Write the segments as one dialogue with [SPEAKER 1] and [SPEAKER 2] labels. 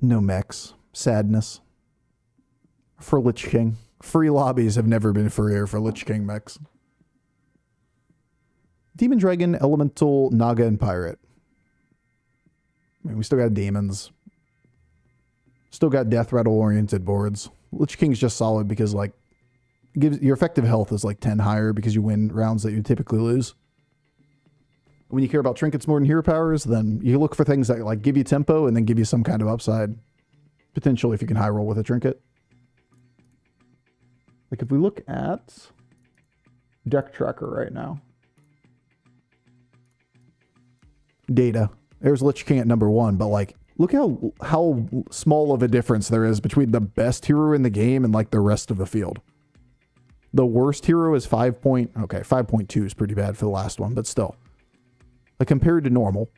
[SPEAKER 1] No mechs. Sadness. For Lich King. Free lobbies have never been freer for Lich King mechs. Demon Dragon, Elemental, Naga, and Pirate. I mean, we still got demons. Still got death rattle oriented boards. Lich King's just solid because like gives your effective health is like 10 higher because you win rounds that you typically lose. When you care about trinkets more than hero powers, then you look for things that like give you tempo and then give you some kind of upside. Potentially if you can high roll with a trinket. Like if we look at deck tracker right now. Data. There's Lich King at number 1, but like look how small of a difference there is between the best hero in the game and like the rest of the field. The worst hero is 5.2 is pretty bad for the last one, but still. Like compared to normal.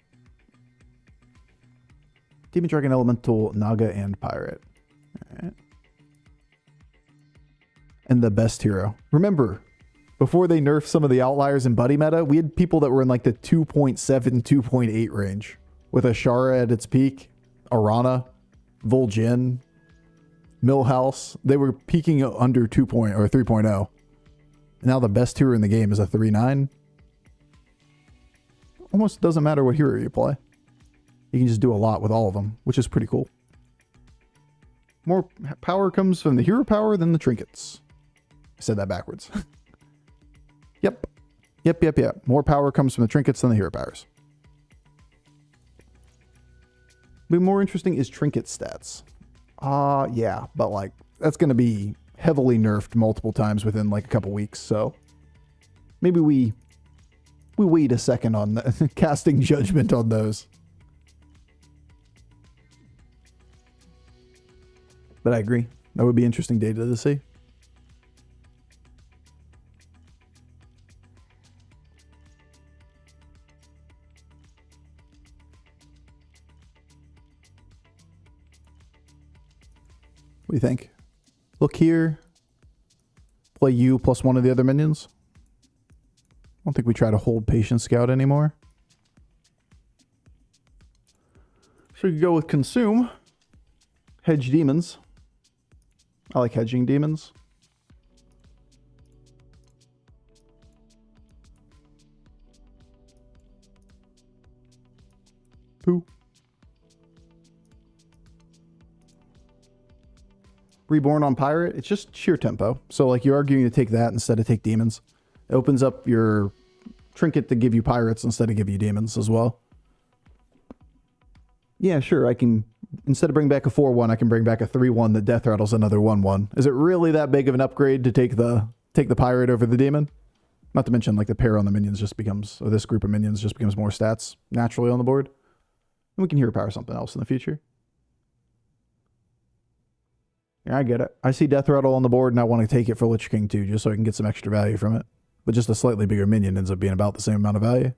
[SPEAKER 1] Demon Dragon, Elemental, Naga, and Pirate. Alright. And the best hero. Remember, before they nerfed some of the outliers in buddy meta, we had people that were in like the 2.7, 2.8 range. With Ashara at its peak, Arana, Vol'jin, Millhouse. They were peaking under 2. Or 3.0. Now the best hero in the game is a 3.9. Almost doesn't matter what hero you play. You can just do a lot with all of them, which is pretty cool. More power comes from the hero power than the trinkets. I said that backwards. Yep. More power comes from the trinkets than the hero powers. But more interesting is trinket stats. Yeah, but like that's going to be heavily nerfed multiple times within like a couple weeks, so maybe we wait a second on casting judgment on those. But I agree. That would be interesting data to see. What do you think? Look here. Play you plus one of the other minions. I don't think we try to hold Patient Scout anymore. So you could go with Consume. Hedge Demons. I like hedging demons. Pooh. Reborn on Pirate, it's just sheer tempo. So like you're arguing to take that instead of take demons. It opens up your trinket to give you pirates instead of give you demons as well. Yeah, sure, I can, instead of bring back a 4-1, I can bring back a 3-1 that death rattles another 1-1. Is it really that big of an upgrade to take the pirate over the demon? Not to mention like the pair on the minions just becomes, or this group of minions just becomes more stats naturally on the board. And we can hero power something else in the future. Yeah, I get it. I see Death Rattle on the board and I want to take it for Lich King too, just so I can get some extra value from it. But just a slightly bigger minion ends up being about the same amount of value.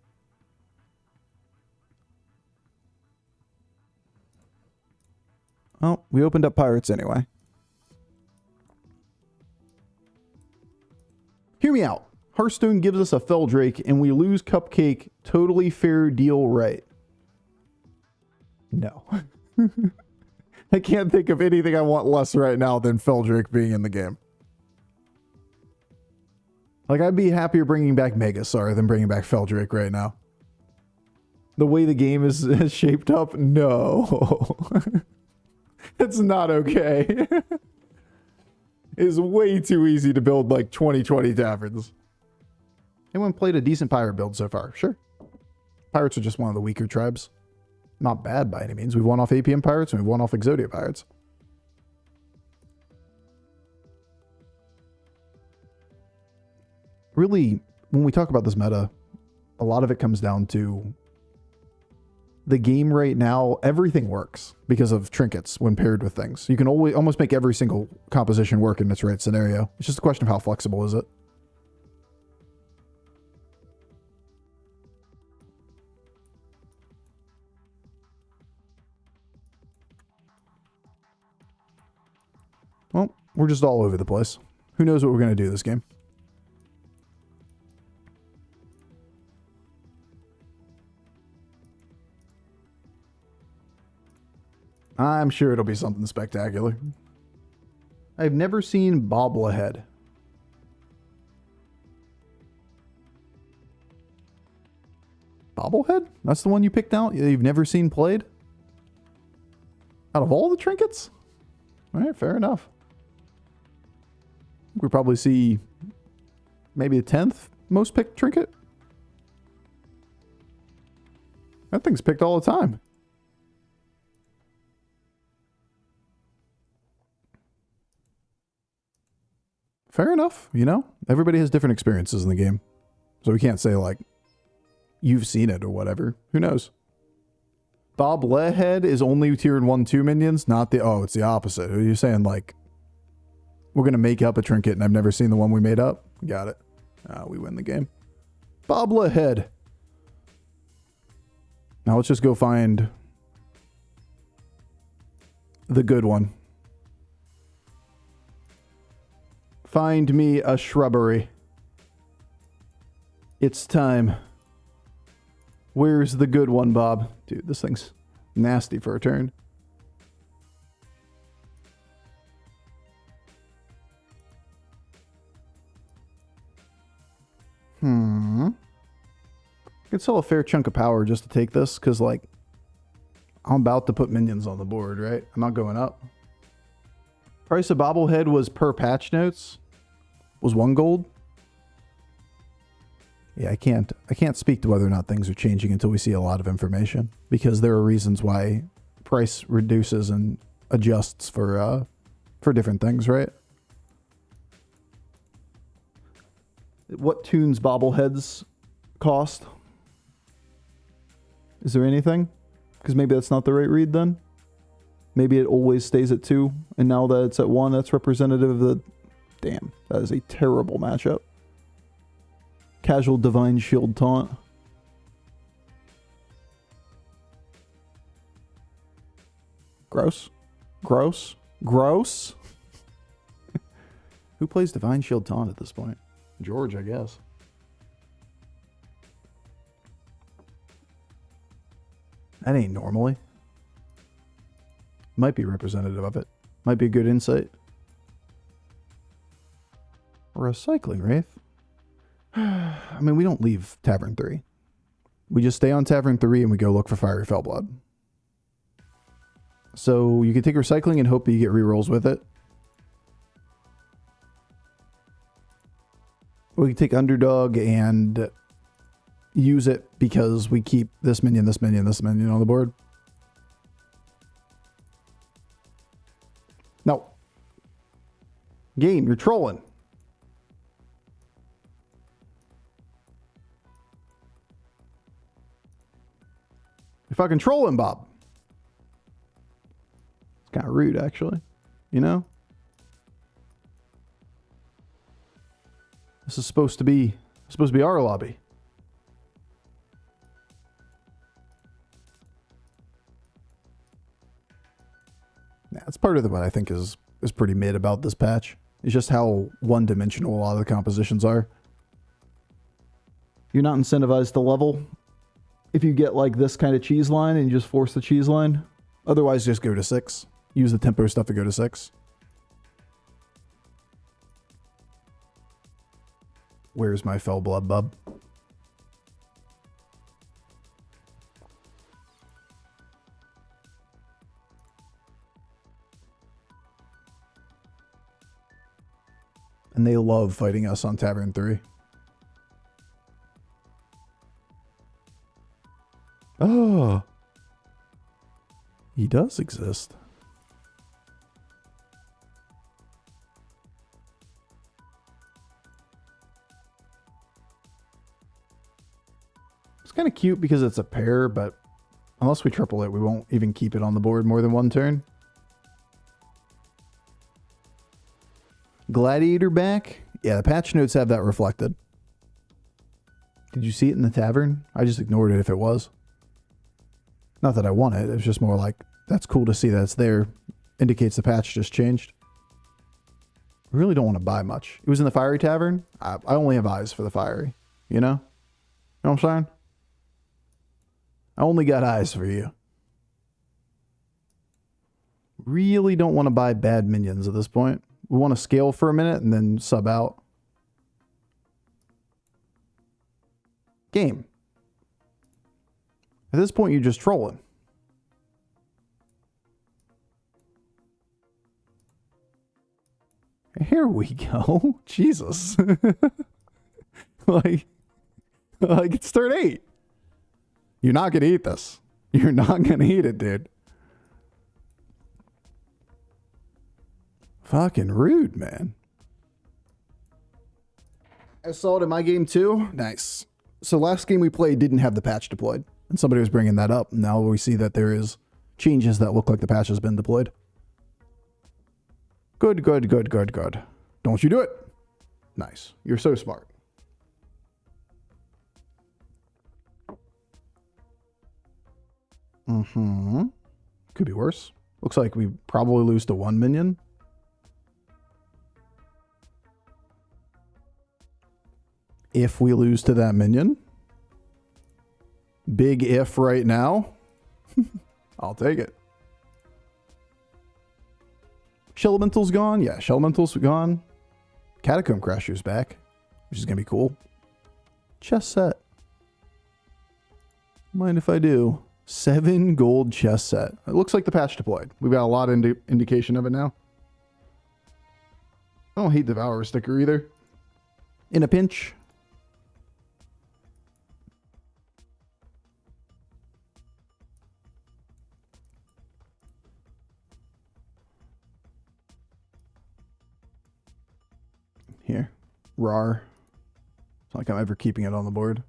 [SPEAKER 1] Oh, we opened up pirates anyway. Hear me out. Hearthstone gives us a Feldrake and we lose Cupcake. Totally fair deal, right? No. I can't think of anything I want less right now than Feldrake being in the game. Like, I'd be happier bringing back Megasar than bringing back Feldrake right now. The way the game is shaped up, no. It's not okay. It's way too easy to build like 2020 taverns. Anyone played a decent pirate build so far? Sure. Pirates are just one of the weaker tribes. Not bad by any means. We've won off APM pirates and we've won off Exodia pirates. Really, when we talk about this meta, a lot of it comes down to the game right now. Everything works because of trinkets when paired with things. You can almost make every single composition work in its right scenario. It's just a question of how flexible is it. Well, we're just all over the place. Who knows what we're going to do this game? I'm sure it'll be something spectacular. I've never seen Bobblehead. Bobblehead? That's the one you picked out? You've never seen played? Out of all the trinkets? Alright, fair enough. We probably see maybe the 10th most picked trinket. That thing's picked all the time. Fair enough, you know? Everybody has different experiences in the game. So we can't say, like, you've seen it or whatever. Who knows? Bobblehead is only tier 1-2 minions, not the... Oh, it's the opposite. Are you saying, like, we're going to make up a trinket and I've never seen the one we made up? Got it. We win the game. Bobblehead. Now let's just go find the good one. Find me a shrubbery. It's time. Where's the good one, Bob? Dude, this thing's nasty for a turn. I could sell a fair chunk of power just to take this, because, like, I'm about to put minions on the board, right? I'm not going up. Price of Bobblehead was per patch notes. Was 1 gold. Yeah, I can't speak to whether or not things are changing until we see a lot of information, because there are reasons why price reduces and adjusts for different things, right? What tunes Bobbleheads cost? Is there anything? Because maybe that's not the right read then. Maybe it always stays at 2, and now that it's at 1, that's representative of the... Damn, that is a terrible matchup. Casual Divine Shield Taunt. Gross. Gross. Gross. Who plays Divine Shield Taunt at this point? George, I guess. That ain't normally. Might be representative of it. Might be a good insight. Recycling Wraith. I mean, we don't leave Tavern 3. We just stay on Tavern 3 and we go look for Fiery Fellblood. So you can take Recycling and hope that you get rerolls with it. We can take Underdog and use it because we keep this minion, this minion, this minion on the board. No. Game, you're trolling. You're fucking trolling, Bob. It's kind of rude, actually. You know? This is supposed to be our lobby. Yeah, that's part of what I think is pretty mid about this patch. It's just how one-dimensional a lot of the compositions are. You're not incentivized to level if you get like this kind of cheese line and you just force the cheese line. Otherwise, just go to 6. Use the tempo stuff to go to 6. Where's my fell blood, bub? And they love fighting us on Tavern 3. Oh. He does exist. It's kind of cute because it's a pair, but unless we triple it, we won't even keep it on the board more than 1 turn. Gladiator back? Yeah, the patch notes have that reflected. Did you see it in the tavern? I just ignored it if it was. Not that I want it. It's just more like, that's cool to see that it's there. Indicates the patch just changed. I really don't want to buy much. It was in the Fiery Tavern. I only have eyes for the Fiery. You know? You know what I'm saying? I only got eyes for you. Really don't want to buy bad minions at this point. We want to scale for a minute and then sub out. Game. At this point, you're just trolling. Here we go. Jesus. like it's turn 8. You're not going to eat this. You're not going to eat it, dude. Fucking rude, man. I saw it in my game too. Nice. So last game we played didn't have the patch deployed. And somebody was bringing that up. Now we see that there is changes that look like the patch has been deployed. Good, good, good, good, good. Don't you do it. Nice. You're so smart. Could be worse. Looks like we probably lose to 1 minion. If we lose to that minion. Big if right now. I'll take it. Shellmental's gone. Yeah, Shellmental's gone. Catacomb Crasher's back, which is going to be cool. Chess set. Mind if I do? 7 gold chess set. It looks like the patch deployed. We've got a lot of indication of it now. I don't hate Devourer sticker either. In a pinch. Here. RAR. It's not like I'm ever keeping it on the board.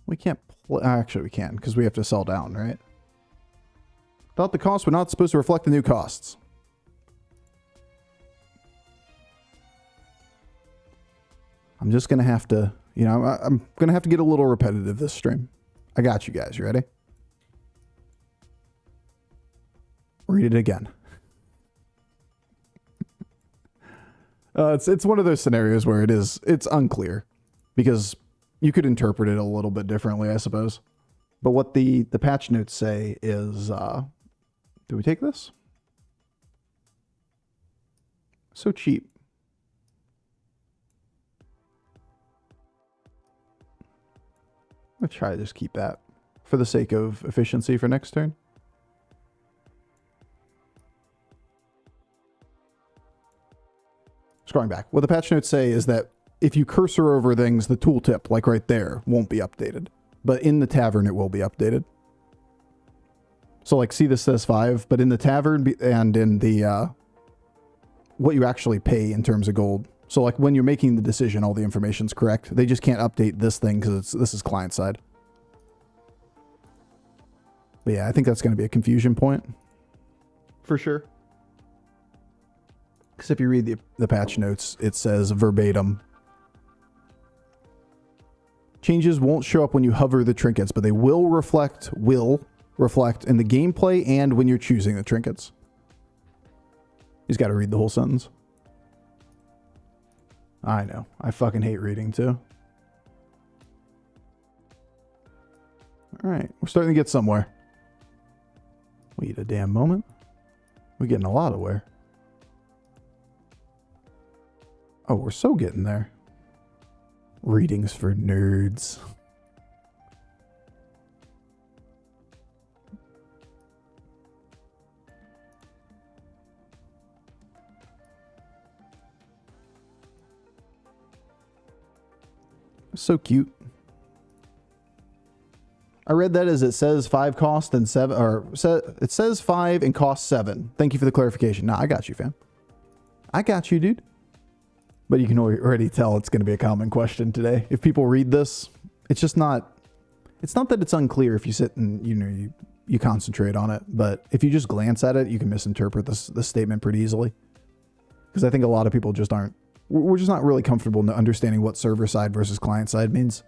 [SPEAKER 1] We can't play. Actually, we can because we have to sell down, right? Thought the costs were not supposed to reflect the new costs. I'm just going to have to, you know, I'm going to have to get a little repetitive this stream. I got you guys. You ready? Read it again. It's one of those scenarios where it's unclear because you could interpret it a little bit differently, I suppose. But what the patch notes say is, do we take this? So cheap. I'm going to try to just keep that for the sake of efficiency for next turn. Scrolling back. What the patch notes say is that if you cursor over things, the tooltip, like right there, won't be updated. But in the tavern, it will be updated. So like, see this says 5, but in the tavern and in the, what you actually pay in terms of gold. So like when you're making the decision, all the information's correct. They just can't update this thing because this is client side. But yeah, I think that's going to be a confusion point. For sure. Because if you read the patch notes, it says verbatim. Changes won't show up when you hover the trinkets, but they will reflect in the gameplay and when you're choosing the trinkets. He's got to read the whole sentence. I know. I fucking hate reading too. Alright, we're starting to get somewhere. Wait a damn moment. We're getting a lot of where. Oh, we're so getting there. Readings for nerds. So cute. I read that as it says 5 cost and 7, or it says 5 and cost 7. Thank you for the clarification. Nah, I got you, fam. I got you, dude. But you can already tell it's going to be a common question today. If people read this, it's just not, it's not that it's unclear if you sit and, you know, you concentrate on it. But if you just glance at it, you can misinterpret this statement pretty easily. Because I think a lot of people just aren't, we're just not really comfortable in understanding what server side versus client side means.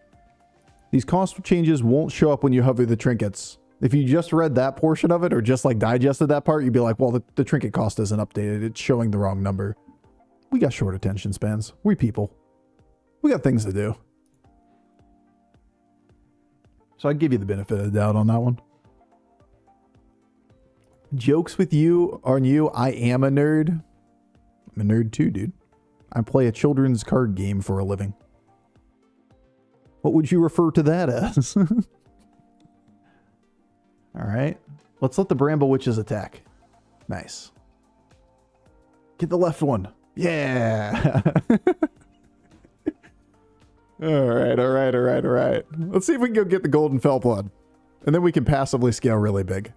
[SPEAKER 1] These cost changes won't show up when you hover the trinkets. If you just read that portion of it or just like digested that part, you'd be like, well, the trinket cost isn't updated. It's showing the wrong number. We got short attention spans. We people. We got things to do. So I give you the benefit of the doubt on that one. Jokes with you on you. I am a nerd. I'm a nerd too, dude. I play a children's card game for a living. What would you refer to that as? All right. Let's let the Bramble Witches attack. Nice. Get the left one. Yeah. All right. Let's see if we can go get the Golden Fellblood. And then we can passively scale really big.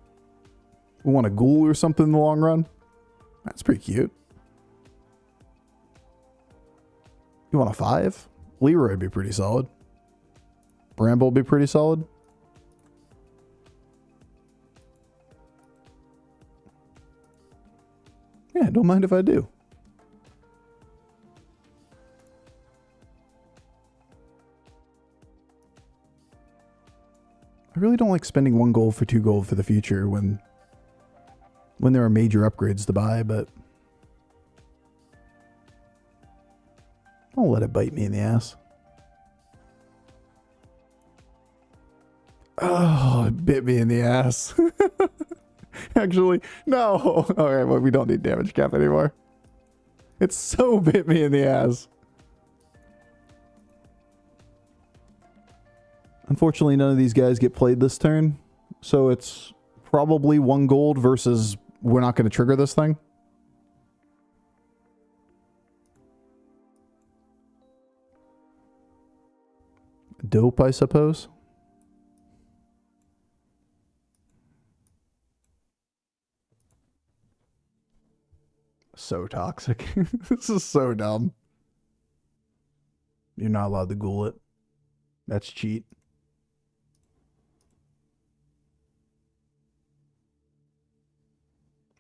[SPEAKER 1] We want a ghoul or something in the long run. That's pretty cute. You want a 5? Leeroy would be pretty solid. Bramble would be pretty solid. Yeah, don't mind if I do. I really don't like spending 1 gold for 2 gold for the future when there are major upgrades to buy, but I'll let it bite me in the ass. Oh, it bit me in the ass. Actually, no. Alright, well, we don't need damage cap anymore. It so bit me in the ass. Unfortunately, none of these guys get played this turn, so it's probably 1 gold versus we're not going to trigger this thing. Dope, I suppose. So toxic. This is so dumb. You're not allowed to ghoul it. That's cheat.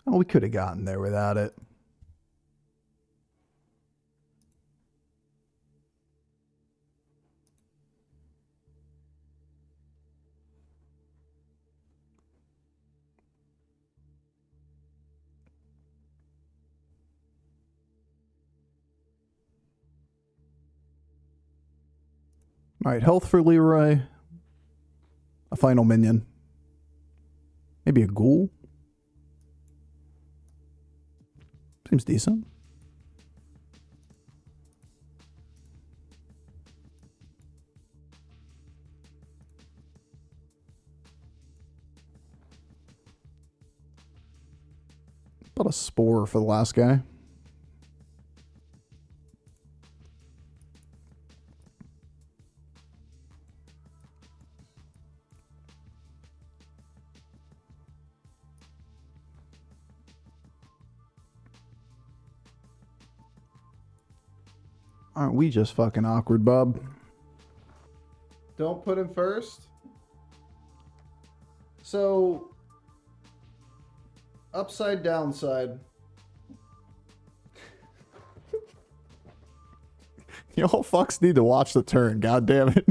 [SPEAKER 1] Oh, we could have gotten there without it. Alright, health for Leeroy. A final minion. Maybe a ghoul? Seems decent. About a spore for the last guy. Aren't we just fucking awkward, Bob? Don't put him first. So, upside, downside. Y'all fucks need to watch the turn, god damn it.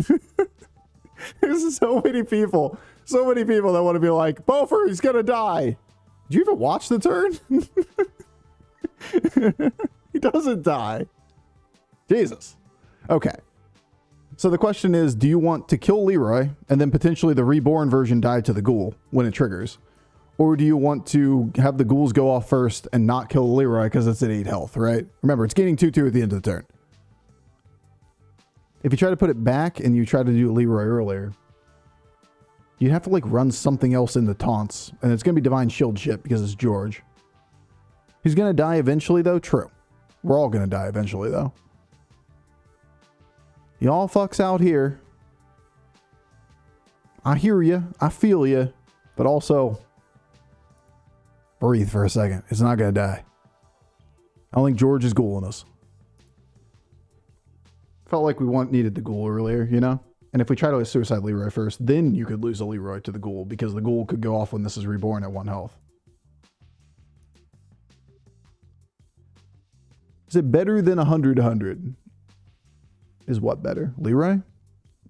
[SPEAKER 1] There's so many people that want to be like, Bofur, he's gonna die. Did you even watch the turn? He doesn't die. Jesus. Okay. So the question is, do you want to kill Leeroy and then potentially the reborn version die to the ghoul when it triggers? Or do you want to have the ghouls go off first and not kill Leeroy because it's at 8 health, right? Remember, it's gaining 2/2 at the end of the turn. If you try to put it back and you try to do Leeroy earlier, you'd have to like run something else into taunts. And it's going to be Divine Shield shit because it's George. He's going to die eventually though? True. We're all going to die eventually though. Y'all fucks out here. I hear you. I feel you. But also, breathe for a second. It's not going to die. I don't think George is ghouling us. Felt like we needed the ghoul earlier, you know? And if we try to suicide Leeroy first, then you could lose a Leeroy to the ghoul because the ghoul could go off when this is reborn at 1 health. Is it better than 100-100? Is what better? Leeroy?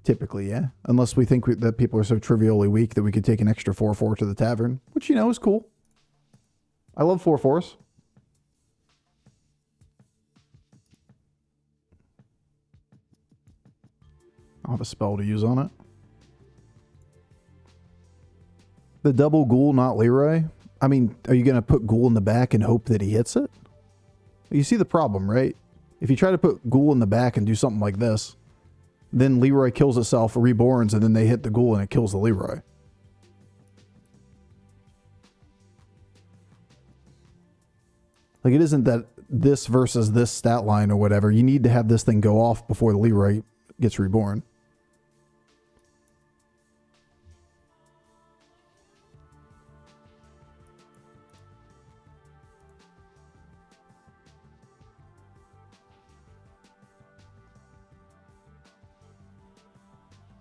[SPEAKER 1] Typically, yeah. Unless we think that people are so trivially weak that we could take an extra 4/4 to the tavern, which, you know, is cool. I love 4/4s. I'll have a spell to use on it. The double ghoul, not Leeroy? I mean, are you going to put ghoul in the back and hope that he hits it? You see the problem, right? If you try to put ghoul in the back and do something like this, then Leeroy kills itself, reborns, and then they hit the ghoul and it kills the Leeroy. Like, it isn't that this versus this stat line or whatever. You need to have this thing go off before the Leeroy gets reborn.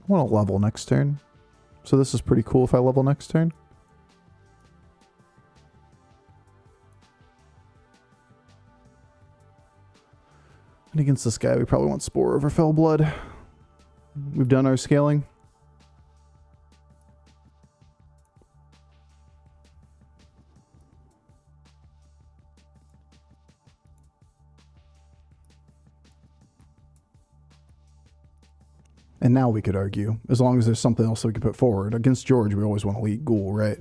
[SPEAKER 1] I want to level next turn. So this is pretty cool if I level next turn. And against this guy, we probably want Spore over Fellblood. We've done our scaling. And now we could argue, as long as there's something else that we could put forward. Against George, we always want to lead Ghoul, right?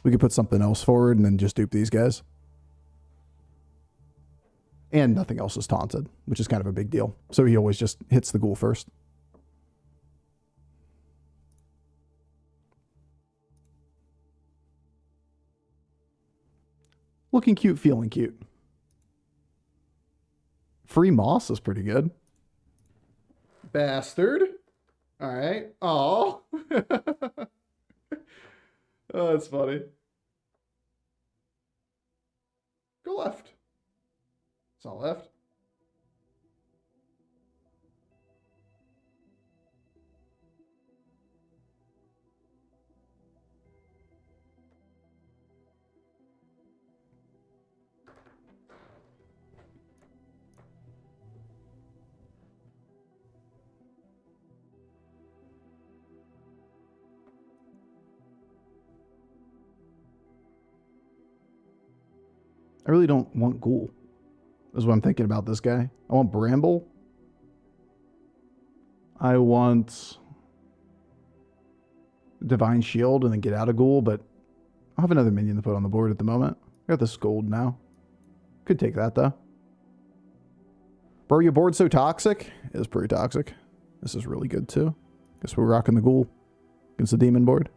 [SPEAKER 1] We could put something else forward and then just dupe these guys. And nothing else is taunted, which is kind of a big deal. So he always just hits the Ghoul first. Looking cute, feeling cute. Free moss is pretty good. Bastard. All right. Oh. Oh, that's funny. Go left. It's not left. I really don't want Ghoul. Is what I'm thinking about this guy. I want Bramble. I want Divine Shield and then get out of Ghoul, but I'll have another minion to put on the board at the moment. I got this gold now. Could take that though. Bro, your board's so toxic? It is pretty toxic. This is really good too. Guess we're rocking the Ghoul against the demon board.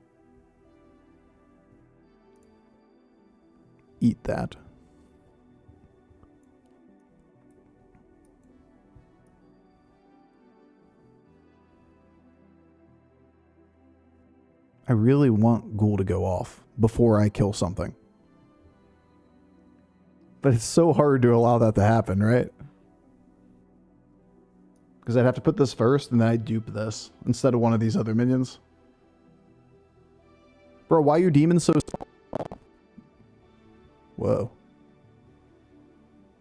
[SPEAKER 1] Eat that. I really want Ghoul to go off before I kill something. But it's so hard to allow that to happen, right? Because I'd have to put this first and then I'd dupe this instead of one of these other minions. Bro, why are your demons so small? Whoa.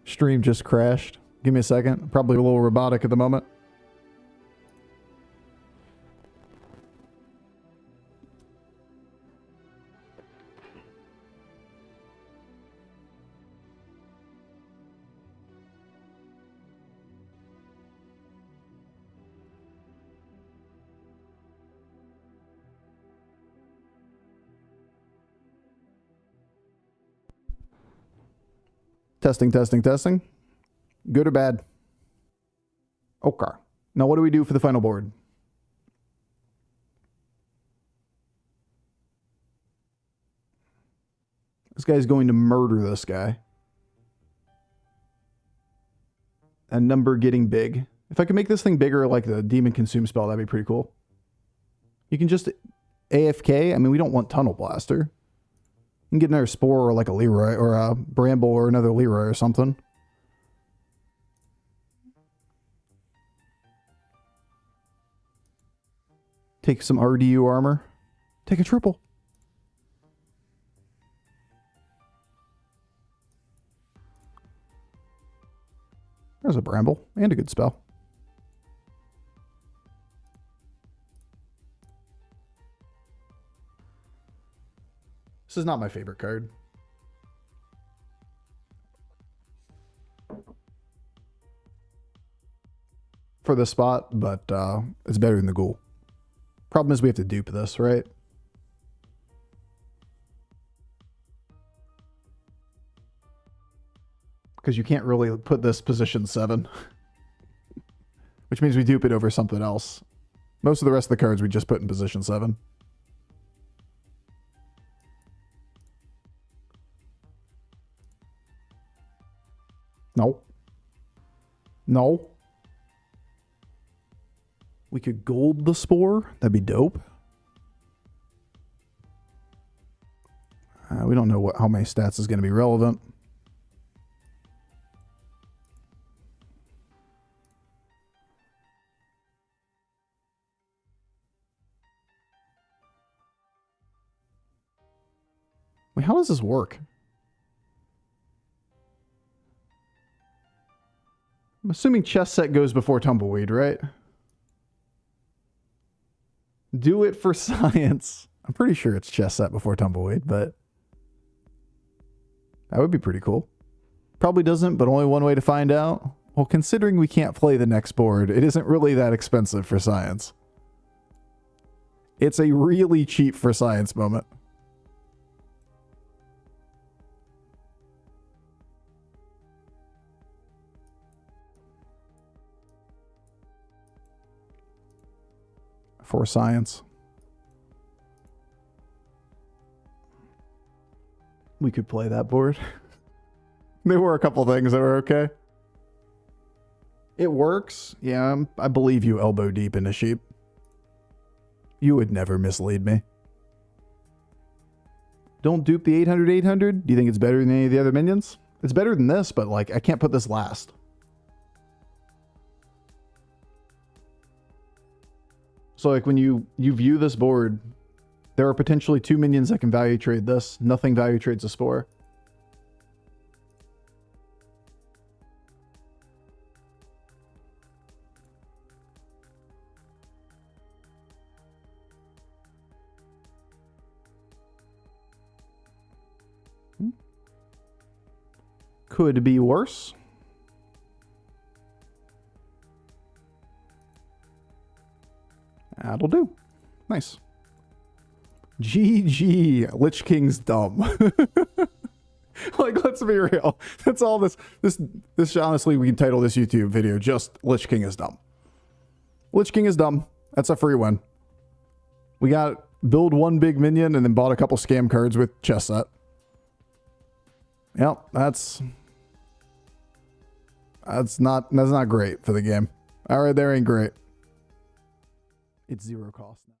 [SPEAKER 1] Stream just crashed. Give me a second. Probably a little robotic at the moment. Testing, testing, testing. Good or bad? Okay. Now what do we do for the final board? This guy's going to murder this guy. And number getting big. If I could make this thing bigger like the Demon Consume spell, that'd be pretty cool. You can just AFK. I mean, we don't want Tunnel Blaster. You can get another Spore or like a Leeroy or a Bramble or another Leeroy or something. Take some RDU armor. Take a triple. There's a Bramble and a good spell. This is not my favorite card. For the spot, but it's better than the Ghoul. Problem is we have to dupe this, right? Because you can't really put this position 7. Which means we dupe it over something else. Most of the rest of the cards we just put in position 7. No. No. We could gold the Spore. That'd be dope. We don't know how many stats is going to be relevant. Wait, how does this work? I'm assuming chess set goes before tumbleweed, right? Do it for science. I'm pretty sure it's chess set before tumbleweed, but that would be pretty cool. Probably doesn't, but only one way to find out. Well, considering we can't play the next board, it isn't really that expensive for science. It's a really cheap for science moment. For science. We could play that board. There were a couple things that were okay. It works. Yeah, I believe you elbow deep into sheep. You would never mislead me. Don't dupe the 800-800. Do you think it's better than any of the other minions? It's better than this, but like I can't put this last. So like when you view this board, there are potentially 2 minions that can value trade this. Nothing value trades a Spore. Could be worse. That'll do. Nice. GG. Lich King's dumb. Like, let's be real. That's all this honestly, we can title this YouTube video just Lich King is dumb. Lich King is dumb. That's a free win. We got build one big minion and then bought a couple scam cards with chess set. Yep, that's not great for the game. All right, there ain't great. It's 0 cost now.